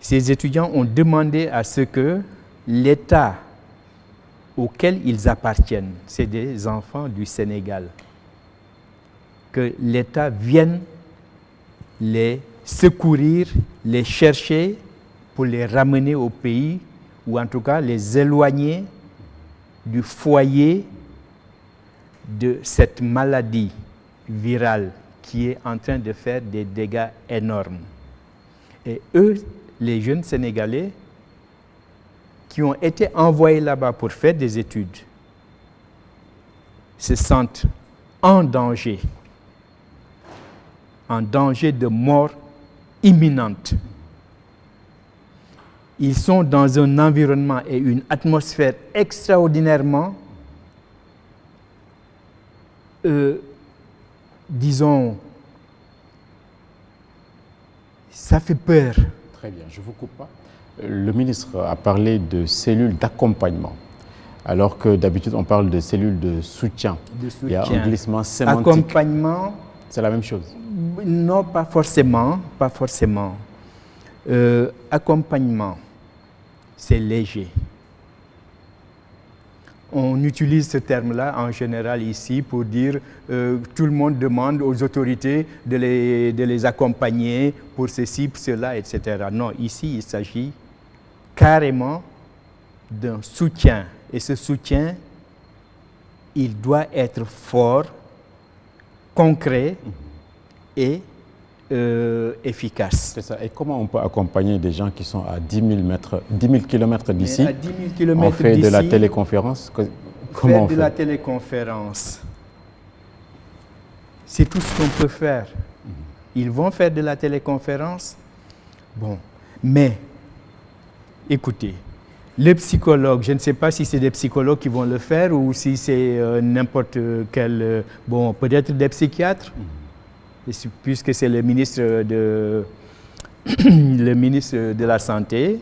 [SPEAKER 5] Ces étudiants ont demandé à ce que l'État auquel ils appartiennent, c'est des enfants du Sénégal, que l'État vienne les secourir, les chercher pour les ramener au pays, ou en tout cas les éloigner du foyer de cette maladie virale qui est en train de faire des dégâts énormes. Et eux, les jeunes Sénégalais, qui ont été envoyés là-bas pour faire des études, se sentent en danger de mort imminente. Ils sont dans un environnement et une atmosphère extraordinairement, disons, ça fait peur.
[SPEAKER 2] Très bien, je ne vous coupe pas. Le ministre a parlé de cellules d'accompagnement, alors que d'habitude on parle de cellules de soutien. Il y a un glissement sémantique.
[SPEAKER 5] Accompagnement.
[SPEAKER 2] C'est la même chose?
[SPEAKER 5] Non, pas forcément. Accompagnement, c'est léger. On utilise ce terme-là en général ici pour dire tout le monde demande aux autorités de les accompagner pour ceci, pour cela, etc. Non, ici il s'agit carrément d'un soutien. Et ce soutien il doit être fort, concret et efficace.
[SPEAKER 2] C'est ça. Et comment on peut accompagner des gens qui sont à 10 000 km d'ici?
[SPEAKER 5] À 10 000 km
[SPEAKER 2] on fait de la téléconférence? Comment on fait?
[SPEAKER 5] De la téléconférence, c'est tout ce qu'on peut faire. Ils vont faire de la téléconférence. Bon, mais écoutez, les psychologues, je ne sais pas si c'est des psychologues qui vont le faire ou si c'est n'importe quel, bon, peut-être des psychiatres, puisque c'est le ministre de la Santé.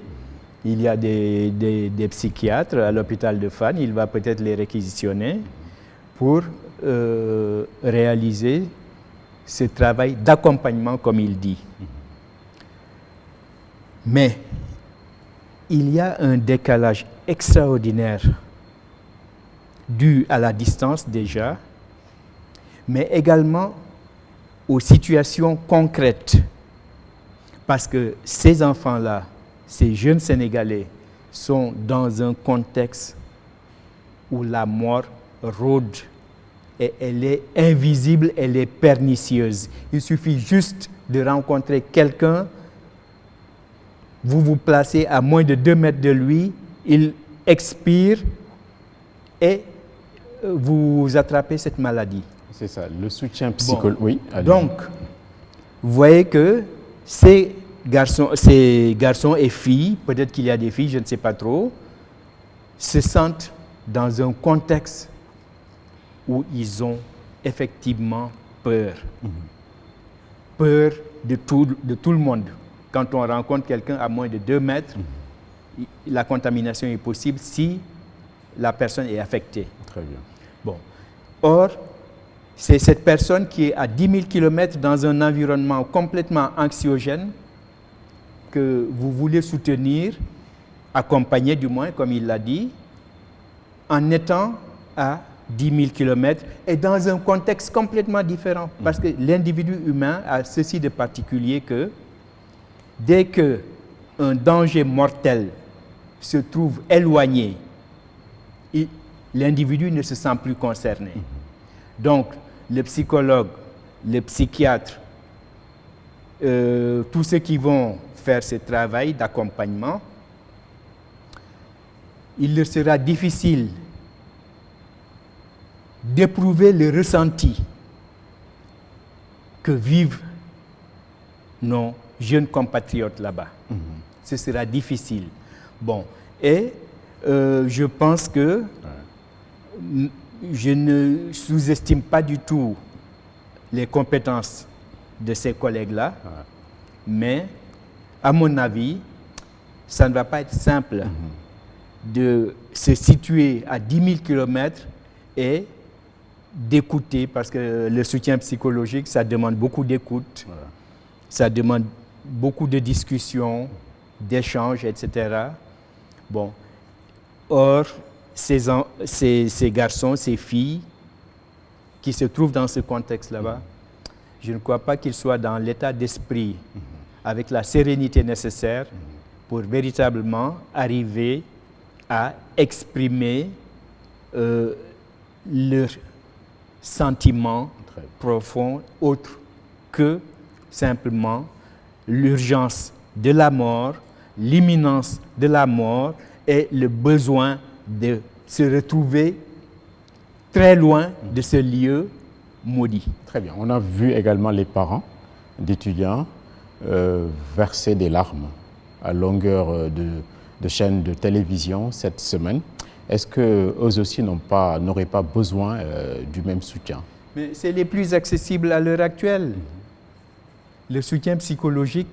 [SPEAKER 5] Il y a des psychiatres à l'hôpital de Fann, il va peut-être les réquisitionner pour réaliser ce travail d'accompagnement, comme il dit. Mais il y a un décalage extraordinaire dû à la distance déjà, mais également aux situations concrètes. Parce que ces enfants-là, ces jeunes Sénégalais, sont dans un contexte où la mort rôde et elle est invisible, elle est pernicieuse. Il suffit juste de rencontrer quelqu'un, vous vous placez à moins de 2 mètres de lui, il expire et vous attrapez cette maladie.
[SPEAKER 2] C'est ça, le soutien psychologique.
[SPEAKER 5] Bon.
[SPEAKER 2] Oui,
[SPEAKER 5] donc, vous voyez que ces garçons et filles, peut-être qu'il y a des filles, je ne sais pas trop, se sentent dans un contexte où ils ont effectivement peur. Peur de tout le monde. Quand on rencontre quelqu'un à moins de 2 mètres, la contamination est possible si la personne est affectée.
[SPEAKER 2] Très bien.
[SPEAKER 5] Bon. Or, c'est cette personne qui est à 10 000 km dans un environnement complètement anxiogène que vous voulez soutenir, accompagner du moins, comme il l'a dit, en étant à 10 000 km et dans un contexte complètement différent. Parce que l'individu humain a ceci de particulier que dès qu'un danger mortel se trouve éloigné, l'individu ne se sent plus concerné. Donc, le psychologue, le psychiatre, tous ceux qui vont faire ce travail d'accompagnement, il leur sera difficile d'éprouver le ressenti que vivent nos jeunes compatriotes là-bas. Ce sera difficile. Bon, et je pense que je ne sous-estime pas du tout les compétences de ces collègues-là, mais à mon avis, ça ne va pas être simple de se situer à 10 000 km et d'écouter, parce que le soutien psychologique, ça demande beaucoup d'écoute, ça demande beaucoup de discussions, d'échanges, etc. Bon. Or, ces garçons, ces filles qui se trouvent dans ce contexte là-bas, je ne crois pas qu'ils soient dans l'état d'esprit avec la sérénité nécessaire pour véritablement arriver à exprimer leurs sentiments profonds, autres que simplement l'urgence de la mort, l'imminence de la mort et le besoin de se retrouver très loin de ce lieu maudit.
[SPEAKER 2] Très bien. On a vu également les parents d'étudiants verser des larmes à longueur de chaînes de télévision cette semaine. Est-ce qu'eux aussi n'auraient pas besoin du même soutien?
[SPEAKER 5] Mais c'est les plus accessibles à l'heure actuelle. Le soutien psychologique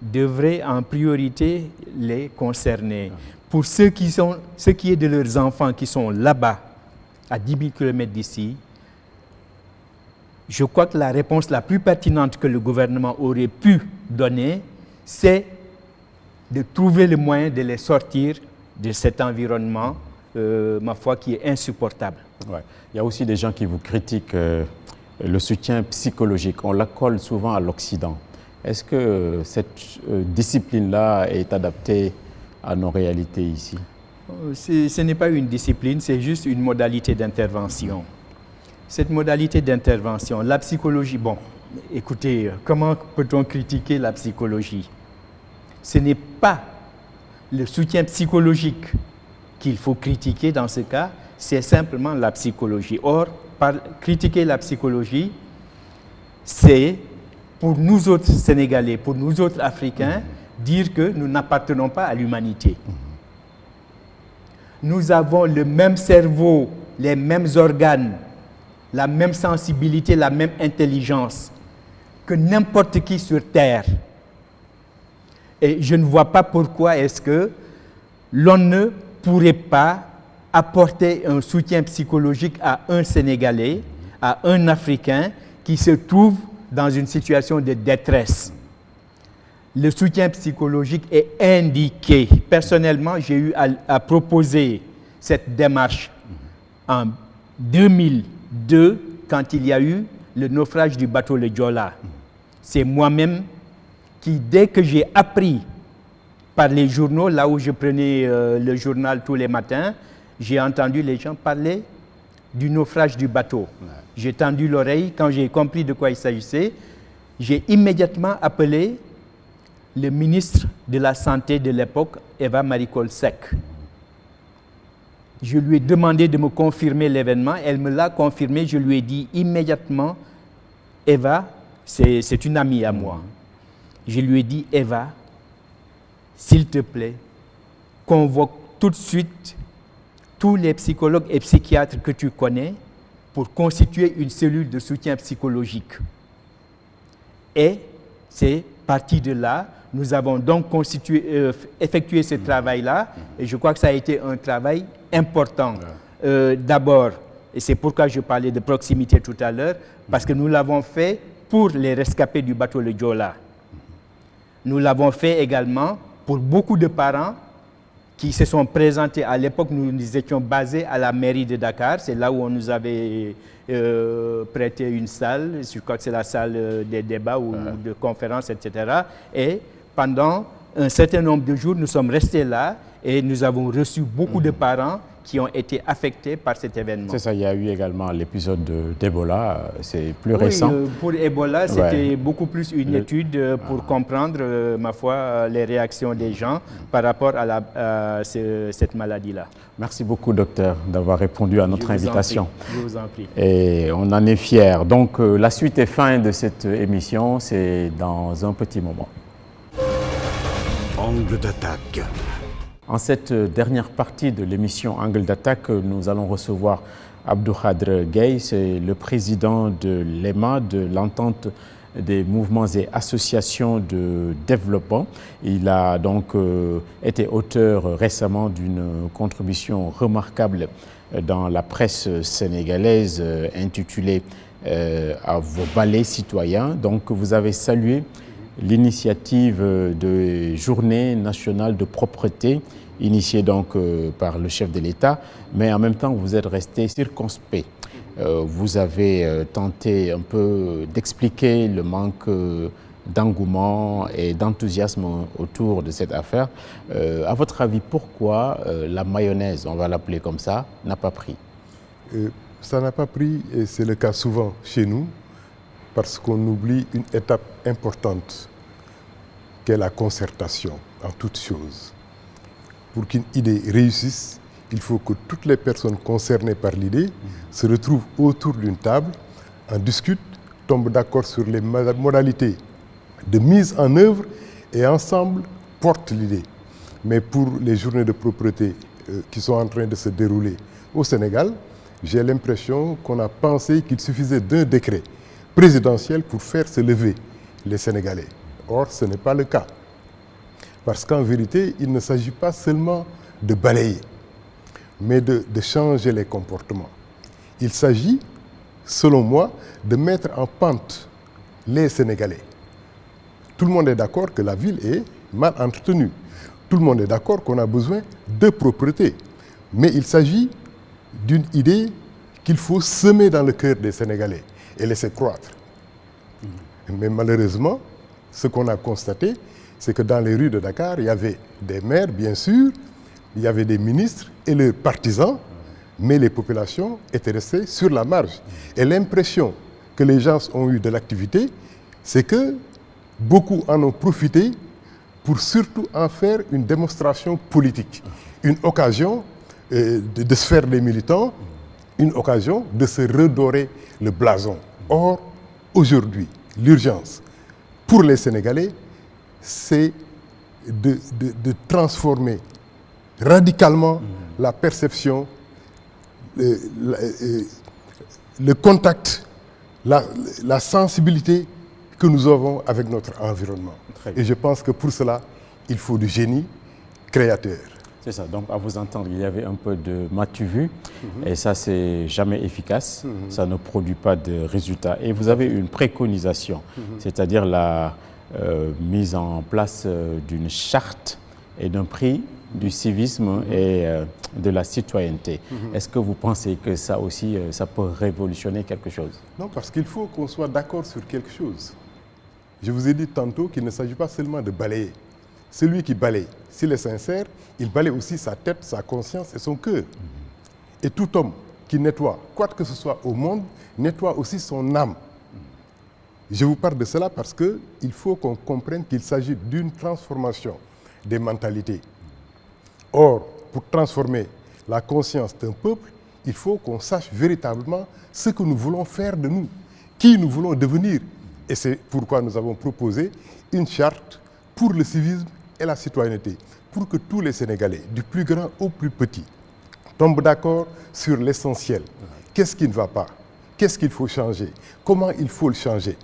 [SPEAKER 5] devrait en priorité les concerner. Pour ce qui est de leurs enfants qui sont là-bas, à 10 000 km d'ici, je crois que la réponse la plus pertinente que le gouvernement aurait pu donner, c'est de trouver le moyen de les sortir de cet environnement, ma foi, qui est insupportable.
[SPEAKER 2] Ouais. Il y a aussi des gens qui vous critiquent le soutien psychologique. On l'accole souvent à l'Occident. Est-ce que cette discipline-là est adaptée à nos réalités ici?
[SPEAKER 5] Ce n'est pas une discipline, c'est juste une modalité d'intervention. Cette modalité d'intervention, la psychologie, bon, écoutez, comment peut-on critiquer la psychologie? Ce n'est pas le soutien psychologique qu'il faut critiquer dans ce cas, c'est simplement la psychologie. Or, critiquer la psychologie, c'est pour nous autres Sénégalais, pour nous autres Africains, dire que nous n'appartenons pas à l'humanité. Nous avons le même cerveau, les mêmes organes, la même sensibilité, la même intelligence que n'importe qui sur Terre. Et je ne vois pas pourquoi est-ce que l'on ne pourrait pas apporter un soutien psychologique à un Sénégalais, à un Africain qui se trouve dans une situation de détresse. Le soutien psychologique est indiqué. Personnellement, j'ai eu à proposer cette démarche en 2002, quand il y a eu le naufrage du bateau le Joola. C'est moi-même qui, dès que j'ai appris par les journaux, là où je prenais le journal tous les matins, j'ai entendu les gens parler du naufrage du bateau. J'ai tendu l'oreille, quand j'ai compris de quoi il s'agissait, j'ai immédiatement appelé le ministre de la Santé de l'époque, Eva Marie Coll Seck. Je lui ai demandé de me confirmer l'événement, elle me l'a confirmé, je lui ai dit immédiatement, Eva, c'est une amie à moi. Je lui ai dit, Eva, s'il te plaît, convoque tout de suite tous les psychologues et psychiatres que tu connais pour constituer une cellule de soutien psychologique. Et c'est parti de là. Nous avons donc effectué ce travail-là, et je crois que ça a été un travail important. D'abord, et c'est pourquoi je parlais de proximité tout à l'heure, parce que nous l'avons fait pour les rescapés du bateau le Joola. Nous l'avons fait également pour beaucoup de parents qui se sont présentés. À l'époque, nous étions basés à la mairie de Dakar. C'est là où on nous avait prêté une salle. Je crois que c'est la salle des débats ou de conférences, etc. Et pendant un certain nombre de jours, nous sommes restés là et nous avons reçu beaucoup de parents qui ont été affectés par cet événement.
[SPEAKER 2] C'est ça, il y a eu également l'épisode d'Ebola, c'est plus récent.
[SPEAKER 5] Pour Ebola, c'était beaucoup plus une étude pour comprendre, ma foi, les réactions des gens par rapport à cette maladie-là.
[SPEAKER 2] Merci beaucoup, docteur, d'avoir répondu à notre invitation.
[SPEAKER 5] Je vous en prie.
[SPEAKER 2] Et on en est fiers. Donc, la suite et fin de cette émission, c'est dans un petit moment.
[SPEAKER 4] Angle d'attaque.
[SPEAKER 2] En cette dernière partie de l'émission Angle d'attaque, nous allons recevoir Abdou Khadre Gueye, c'est le président de l'EMA, de l'entente des mouvements et associations de développement. Il a donc été auteur récemment d'une contribution remarquable dans la presse sénégalaise intitulée à vos balais citoyens. Donc vous avez salué l'initiative de Journée nationale de propreté initiée donc par le chef de l'État, mais en même temps vous êtes resté circonspect. Vous avez tenté un peu d'expliquer le manque d'engouement et d'enthousiasme autour de cette affaire. À votre avis, pourquoi la mayonnaise, on va l'appeler comme ça, n'a pas pris?
[SPEAKER 6] Ça n'a pas pris, et c'est le cas souvent chez nous, parce qu'on oublie une étape importante, qu'est la concertation en toutes choses. Pour qu'une idée réussisse, il faut que toutes les personnes concernées par l'idée se retrouvent autour d'une table, en discutent, tombent d'accord sur les modalités de mise en œuvre et ensemble portent l'idée. Mais pour les journées de propreté qui sont en train de se dérouler au Sénégal, j'ai l'impression qu'on a pensé qu'il suffisait d'un décret présidentiel pour faire se lever les Sénégalais. Or, ce n'est pas le cas. Parce qu'en vérité, il ne s'agit pas seulement de balayer, mais de changer les comportements. Il s'agit, selon moi, de mettre en pente les Sénégalais. Tout le monde est d'accord que la ville est mal entretenue. Tout le monde est d'accord qu'on a besoin de propreté. Mais il s'agit d'une idée qu'il faut semer dans le cœur des Sénégalais et laisser croître. Mais malheureusement, ce qu'on a constaté, c'est que dans les rues de Dakar, il y avait des maires, bien sûr, il y avait des ministres et leurs partisans, mais les populations étaient restées sur la marge. Et l'impression que les gens ont eue de l'activité, c'est que beaucoup en ont profité pour surtout en faire une démonstration politique, une occasion de se faire des militants, une occasion de se redorer le blason. Or, aujourd'hui, l'urgence pour les Sénégalais, c'est de transformer radicalement la perception, le contact, la sensibilité que nous avons avec notre environnement. Et je pense que pour cela, il faut du génie créateur.
[SPEAKER 2] C'est ça, donc à vous entendre, il y avait un peu de m'as-tu vu, et ça c'est jamais efficace, ça ne produit pas de résultats. Et vous avez une préconisation, c'est-à-dire la mise en place d'une charte et d'un prix du civisme et de la citoyenneté. Est-ce que vous pensez que ça aussi, ça peut révolutionner quelque chose?
[SPEAKER 6] Non, parce qu'il faut qu'on soit d'accord sur quelque chose. Je vous ai dit tantôt qu'il ne s'agit pas seulement de balayer. Celui qui balaye, s'il est sincère, il balaye aussi sa tête, sa conscience et son cœur. Et tout homme qui nettoie, quoi que ce soit au monde, nettoie aussi son âme. Je vous parle de cela parce qu'il faut qu'on comprenne qu'il s'agit d'une transformation des mentalités. Or, pour transformer la conscience d'un peuple, il faut qu'on sache véritablement ce que nous voulons faire de nous, qui nous voulons devenir. Et c'est pourquoi nous avons proposé une charte pour le civisme et la citoyenneté, pour que tous les Sénégalais, du plus grand au plus petit, tombent d'accord sur l'essentiel. Qu'est-ce qui ne va pas? Qu'est-ce qu'il faut changer? Comment il faut le changer?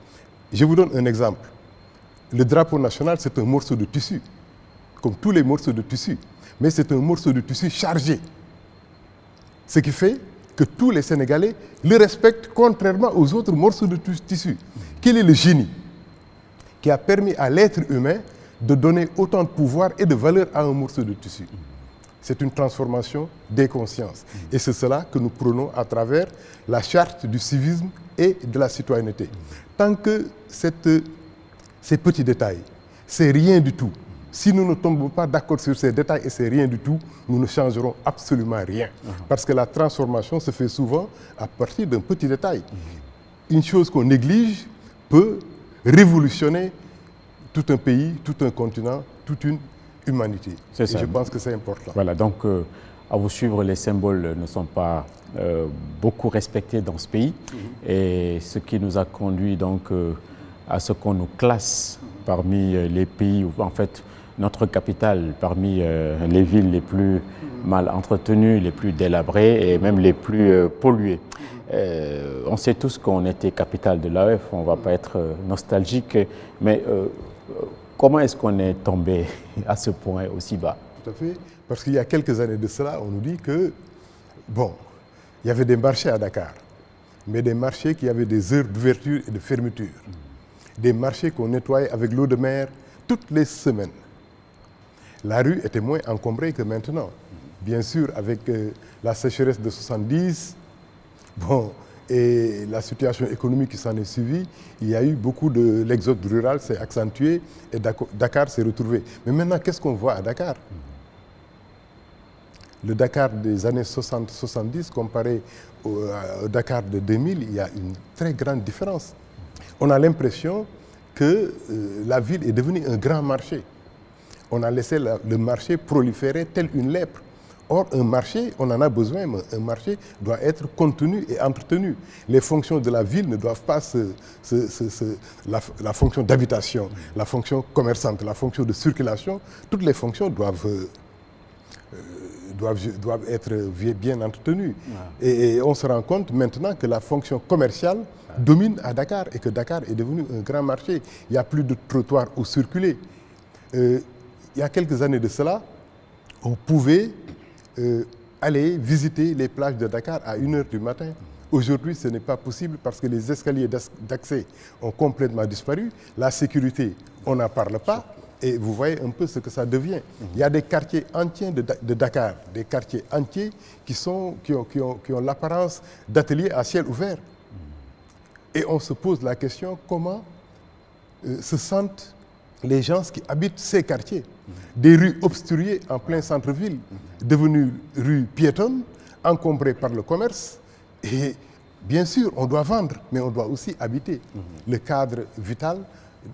[SPEAKER 6] Je vous donne un exemple. Le drapeau national, c'est un morceau de tissu, comme tous les morceaux de tissu, mais c'est un morceau de tissu chargé. Ce qui fait que tous les Sénégalais le respectent contrairement aux autres morceaux de tissu. Quel est le génie qui a permis à l'être humain de donner autant de pouvoir et de valeur à un morceau de tissu? C'est une transformation des consciences. Et c'est cela que nous prônons à travers la charte du civisme et de la citoyenneté. Tant que ces petits détails, c'est rien du tout. Si nous ne tombons pas d'accord sur ces détails et c'est rien du tout, nous ne changerons absolument rien. Parce que la transformation se fait souvent à partir d'un petit détail. Une chose qu'on néglige peut révolutionner tout un pays, tout un continent, toute une humanité. Et je pense que c'est important.
[SPEAKER 2] Voilà, donc à vous suivre, les symboles ne sont pas beaucoup respectés dans ce pays. Et ce qui nous a conduit donc à ce qu'on nous classe parmi les pays où en fait notre capitale, parmi les villes les plus mal entretenues, les plus délabrées et même les plus polluées. On sait tous qu'on était capitale de l'AOF, on ne va pas être nostalgique, mais comment est-ce qu'on est tombé à ce point aussi bas?
[SPEAKER 6] Tout à fait, parce qu'il y a quelques années de cela, on nous dit que, bon, il y avait des marchés à Dakar, mais des marchés qui avaient des heures d'ouverture et de fermeture. Des marchés qu'on nettoyait avec l'eau de mer toutes les semaines. La rue était moins encombrée que maintenant. Bien sûr, avec la sécheresse de 70, bon, et la situation économique qui s'en est suivie, il y a eu beaucoup de... L'exode rural s'est accentué et Dakar s'est retrouvé. Mais maintenant, qu'est-ce qu'on voit à Dakar? Le Dakar des années 60-70 comparé au Dakar de 2000, il y a une très grande différence. On a l'impression que la ville est devenue un grand marché. On a laissé le marché proliférer tel une lèpre. Or, un marché, on en a besoin, mais un marché doit être contenu et entretenu. Les fonctions de la ville ne doivent pas la fonction d'habitation, la fonction commerçante, la fonction de circulation, toutes les fonctions doivent être bien entretenues. Et on se rend compte maintenant que la fonction commerciale domine à Dakar et que Dakar est devenu un grand marché. Il n'y a plus de trottoirs où circuler. Il y a quelques années de cela, on pouvait aller visiter les plages de Dakar à 1h du matin. Aujourd'hui, ce n'est pas possible parce que les escaliers d'accès ont complètement disparu. La sécurité, on n'en parle pas. Et vous voyez un peu ce que ça devient. Il y a des quartiers entiers de Dakar, des quartiers entiers qui ont l'apparence d'ateliers à ciel ouvert. Et on se pose la question, comment se sentent les gens qui habitent ces quartiers? des rues obstruées en plein centre-ville, devenues rues piétonnes, encombrées par le commerce. Et bien sûr, on doit vendre, mais on doit aussi habiter. Le cadre vital,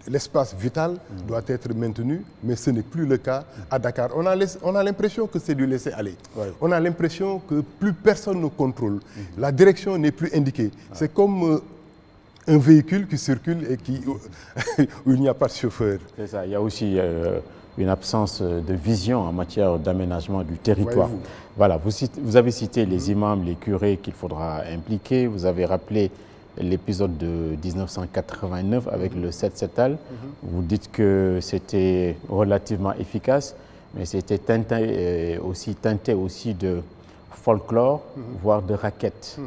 [SPEAKER 6] l'espace vital doit être maintenu, mais ce n'est plus le cas à Dakar. On a l'impression que c'est du laisser aller. Ouais. On a l'impression que plus personne ne contrôle. La direction n'est plus indiquée. C'est comme un véhicule qui circule et où il n'y a pas de chauffeur.
[SPEAKER 2] C'est ça. Il y a aussi une absence de vision en matière d'aménagement du territoire. Voilà, vous avez cité les imams, les curés qu'il faudra impliquer. Vous avez rappelé l'épisode de 1989 avec le Set Setal. Vous dites que c'était relativement efficace, mais c'était teinté aussi de folklore, voire de raquettes.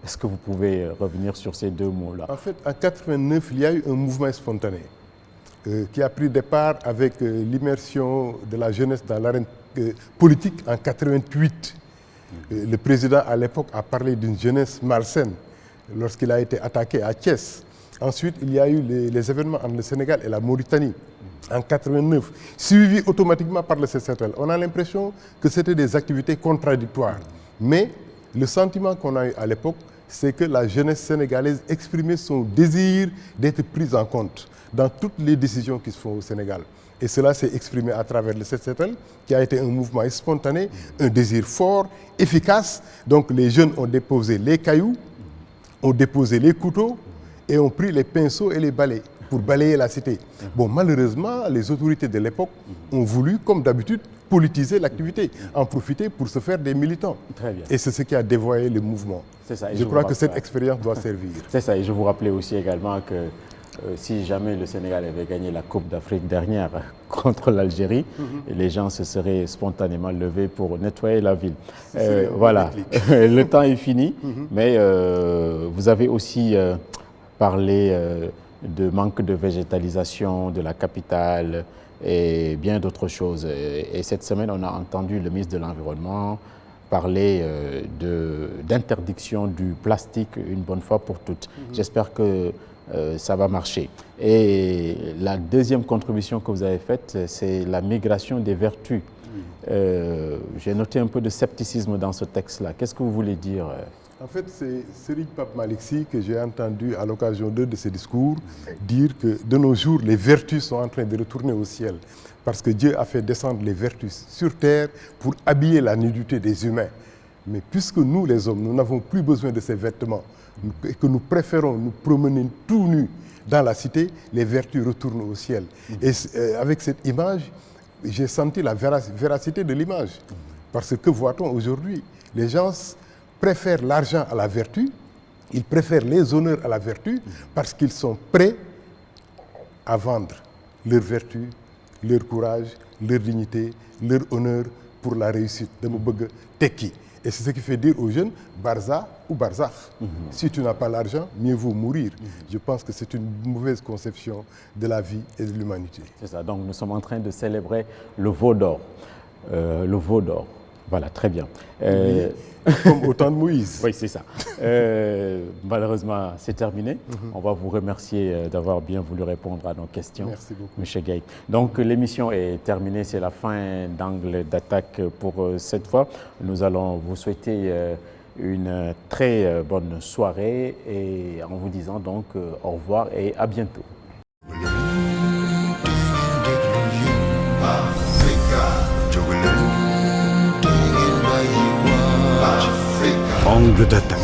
[SPEAKER 2] Est-ce que vous pouvez revenir sur ces deux mots-là?
[SPEAKER 6] En fait, en 89, il y a eu un mouvement spontané qui a pris départ avec l'immersion de la jeunesse dans l'arène politique en 88. Le président, à l'époque, a parlé d'une jeunesse malsaine lorsqu'il a été attaqué à Thiès. Ensuite, il y a eu les événements entre le Sénégal et la Mauritanie en 89, suivis automatiquement par le CCTL. On a l'impression que c'était des activités contradictoires. Mais le sentiment qu'on a eu à l'époque, c'est que la jeunesse sénégalaise exprimait son désir d'être prise en compte dans toutes les décisions qui se font au Sénégal. Et cela s'est exprimé à travers le CCTL, qui a été un mouvement spontané, un désir fort, efficace. Donc les jeunes ont déposé les cailloux, ont déposé les couteaux et ont pris les pinceaux et les balais pour balayer la cité. Bon, malheureusement, les autorités de l'époque ont voulu, comme d'habitude, politiser l'activité, en profiter pour se faire des militants.
[SPEAKER 2] Très bien.
[SPEAKER 6] Et c'est ce qui a dévoyé le mouvement.
[SPEAKER 2] C'est ça.
[SPEAKER 6] Je crois que cette expérience doit servir.
[SPEAKER 2] C'est ça. Et je vous rappelais aussi également que si jamais le Sénégal avait gagné la Coupe d'Afrique dernière contre l'Algérie, les gens se seraient spontanément levés pour nettoyer la ville. Voilà, le temps est fini, mais vous avez aussi parlé de manque de végétalisation de la capitale et bien d'autres choses. Et cette semaine, on a entendu le ministre de l'Environnement parler d'interdiction du plastique une bonne fois pour toutes. J'espère que ça va marcher. Et la deuxième contribution que vous avez faite, c'est la migration des vertus. J'ai noté un peu de scepticisme dans ce texte-là. Qu'est-ce que vous voulez dire?
[SPEAKER 6] En fait, c'est Serigne Pape Malick Sy que j'ai entendu à l'occasion de ses discours dire que de nos jours, les vertus sont en train de retourner au ciel. Parce que Dieu a fait descendre les vertus sur terre pour habiller la nudité des humains. Mais puisque nous, les hommes, nous n'avons plus besoin de ces vêtements et que nous préférons nous promener tout nus dans la cité, les vertus retournent au ciel. Et avec cette image, j'ai senti la véracité de l'image. Parce que voit-on aujourd'hui? Les gens préfèrent l'argent à la vertu, ils préfèrent les honneurs à la vertu parce qu'ils sont prêts à vendre leur vertu, leur courage, leur dignité, leur honneur pour la réussite de Mbeugue Teki. Et c'est ce qui fait dire aux jeunes, Barza ou Barzakh. Si tu n'as pas l'argent, mieux vaut mourir. Je pense que c'est une mauvaise conception de la vie et de l'humanité.
[SPEAKER 2] C'est ça, donc nous sommes en train de célébrer le veau d'or. Le veau d'or. Voilà, très bien.
[SPEAKER 6] Oui, comme au temps de Moïse.
[SPEAKER 2] Oui, c'est ça. Malheureusement, c'est terminé. On va vous remercier d'avoir bien voulu répondre à nos questions.
[SPEAKER 6] Merci beaucoup.
[SPEAKER 2] M. Gueye. Donc, l'émission est terminée. C'est la fin d'Angle d'attaque pour cette fois. Nous allons vous souhaiter une très bonne soirée et en vous disant donc au revoir et à bientôt.
[SPEAKER 4] Angle d'attaque.